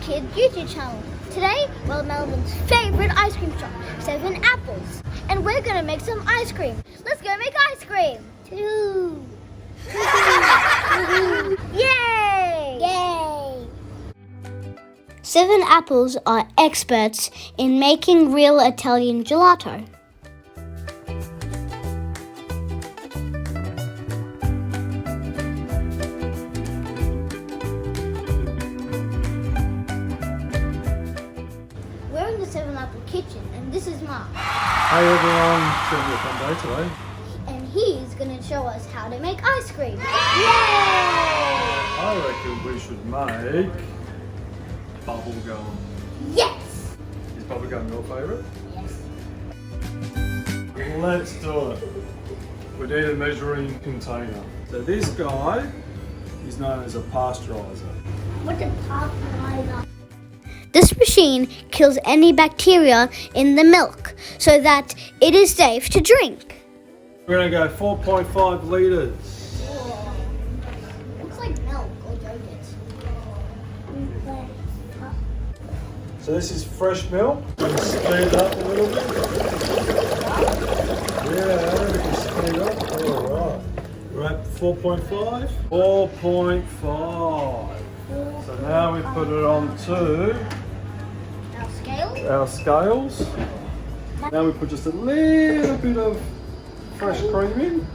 Kids YouTube channel. Today, we're at Melbourne's favourite ice cream shop, 7 Apples. And we're going to make some ice cream. Let's go make ice cream. Yay! Yay! 7 Apples are experts in making real Italian gelato. We're in the 7 Apple kitchen, and this is Mark. Hey everyone, it's going to be a fun day today. And he's going to show us how to make ice cream. Yay! I reckon we should make bubblegum. Yes! Is bubblegum your favourite? Yes. Let's do it. We need a measuring container. So this guy is known as a pasteuriser. What's a pasteurizer? This machine kills any bacteria in the milk so that it is safe to drink. We're going to go 4.5 litres. Whoa. Looks like milk or yogurt. So this is fresh milk. We can speed it up a little bit. Yeah, we can speed it up. Alright. We're at 4.5. 4.5. So now we put it on to our scales. Now we put just a little bit of fresh cream in.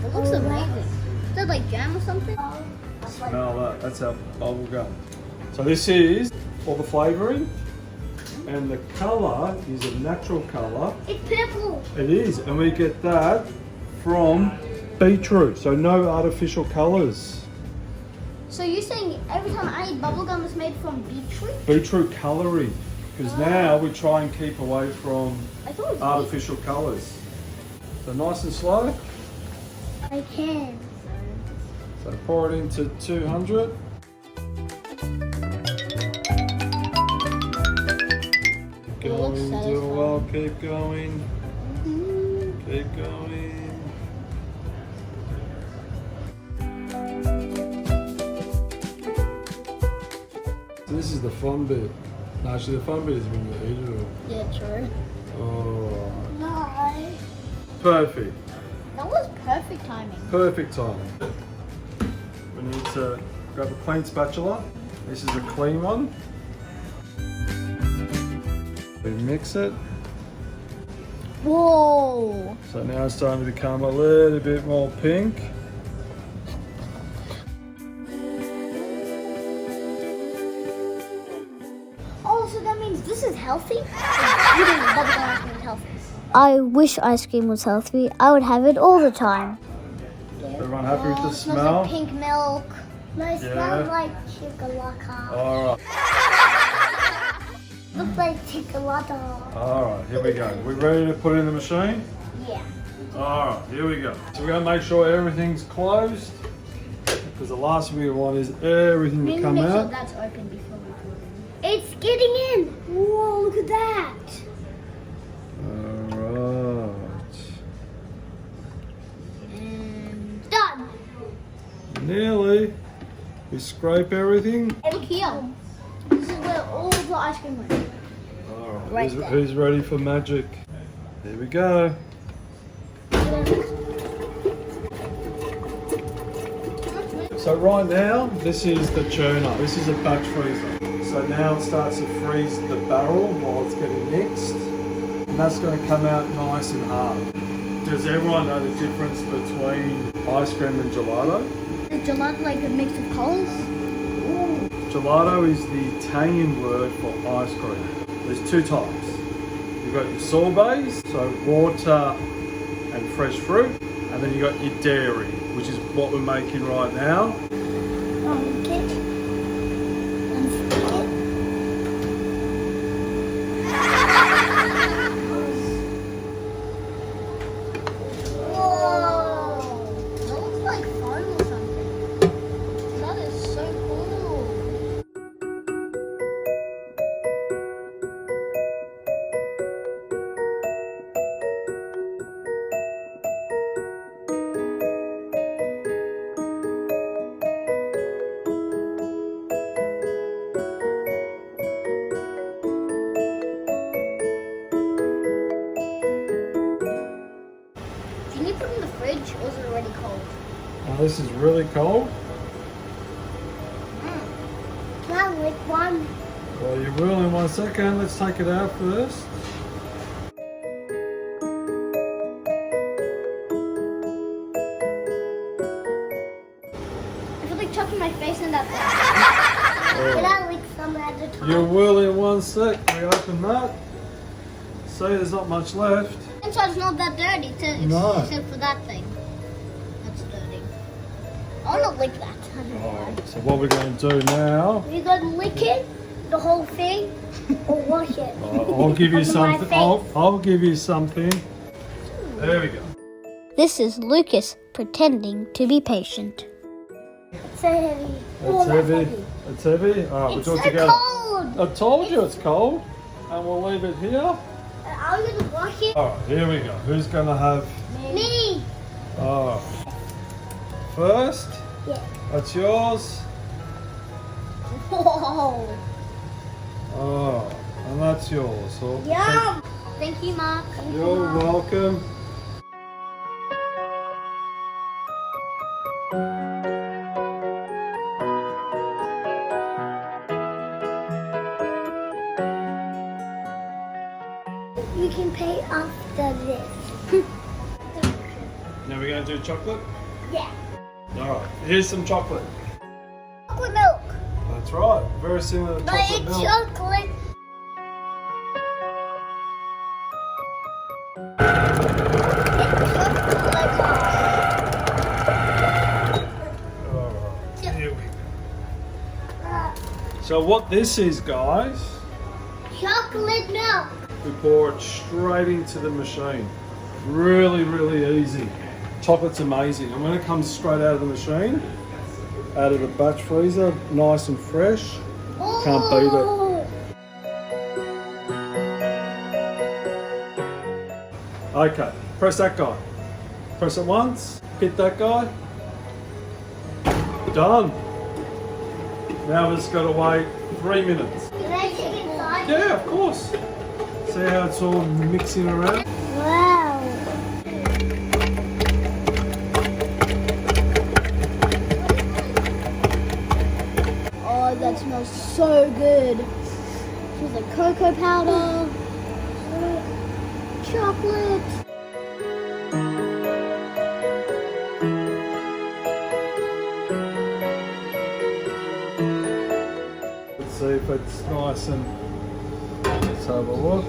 It looks amazing. Is that like jam or something? Smell that, that's our bubble gum. So this is all the flavouring, and the colour is a natural colour. It's purple. It is, and we get that from beetroot, so no artificial colours. So you're saying every time I eat bubblegum is made from beetroot? Beetroot colouring, because now we try and keep away from I thought it was artificial colours. So nice and slow. I can. So pour it into 200. Keep going, do well, keep going. Keep going. So this is the fun bit. No, actually the fun bit is when you eat it all. Yeah, true. Oh, No. perfect. That was perfect timing. Perfect timing. We need to grab a clean spatula. This is a clean one. We mix it. Whoa. So now it's starting to become a little bit more pink. Oh, so that means this is healthy? Eating bubblegum ice cream is healthy. I wish ice cream was healthy. I would have it all the time. Everyone happy with the It smells smell? like pink milk. No, it Yeah. smells like chickalaka. Alright, Looks like chickalaka. alright, here we go. We ready to put it in the machine? Yeah. Alright, here we go. So we're going to make sure everything's closed, because the last thing we want is everything to come Make sure out. that's open before we put it in. It's getting in. Whoa, look at that. Alright. And done. Nearly. We scrape everything. Look here. This is where all the ice cream went. Alright, Right who's, there. who's ready for magic? Here we go. So right now, this is the churner. This is a batch freezer. So now it starts to freeze the barrel while it's getting mixed. And that's going to come out nice and hard. Does everyone know the difference between ice cream and gelato? Is gelato like a mix of colors? Gelato is the Italian word for ice cream. There's two types. You've got your sorbets, so water and fresh fruit, and then you've got your dairy, which is what we're making right now. you put it in the fridge or is it already cold? Now this is really cold. Can I lick one? Well, you will in 1 second. Let's take it out first. I feel like chucking my face in that thing. Can I lick some at a time? You will in 1 sec. We open that. See, there's not much left. Inside's not that dirty, No. except for that thing. That's dirty. I want to lick that. Alright, so what we're going to do now, Are you going to lick it, the whole thing, or wash it? I'll give you Over my something. face. I'll give you something. There we go. This is Lucas pretending to be patient. It's so heavy. It's heavy. It's heavy. Alright, we'll It's do so it together. cold. I told you it's cold. And we'll leave it here. I'm going to wash it. Alright, here we go. Who's going to have... Me. Alright. First, Yeah. that's yours. Whoa. Oh, and that's yours. So Yum. Thank you, Mark. You're welcome. You can pay after this. Now we're going to do chocolate. Yeah. Alright, here's some chocolate. Chocolate milk. That's right. Very similar to But chocolate it's milk. chocolate. Alright, here we go. So what this is, guys, Chocolate milk. we pour it straight into the machine. Really, really easy. Chocolate's amazing. And when it comes straight out of the machine, out of the batch freezer, nice and fresh, can't beat it. Okay, press that guy. Press it once, hit that guy. Done. Now we've just got to wait 3 minutes. Can I take inside? Yeah, of course. See how it's all mixing around? Wow. Oh, that smells so good. It smells like cocoa powder, chocolate. Let's see if it's nice and let's have a look.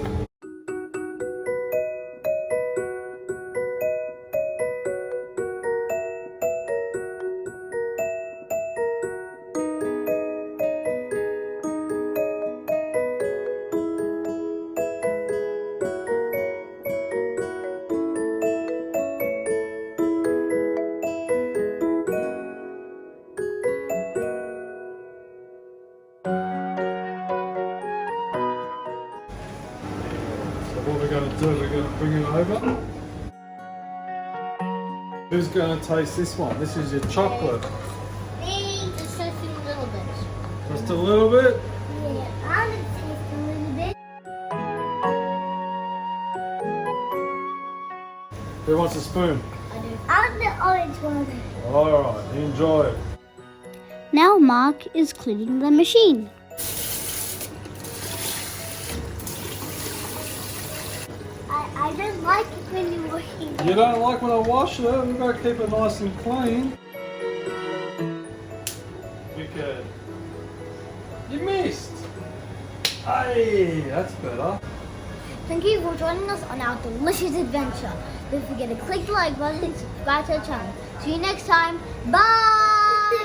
What we're going to do, we're going to bring it over. Who's going to taste this one? This is your chocolate. Me, just a little bit. Just a little bit. Yeah, I'm gonna taste a little bit. Who wants a spoon? I do. I want the orange one. Alright, enjoy it. Now Mark is cleaning the machine. I don't like it when you're washing. You don't like when I wash it, we've got to keep it nice and clean. Wicked. You missed. Hey, that's better. Thank you for joining us on our delicious adventure. Don't forget to click the like button and subscribe to our channel. See you next time. Bye!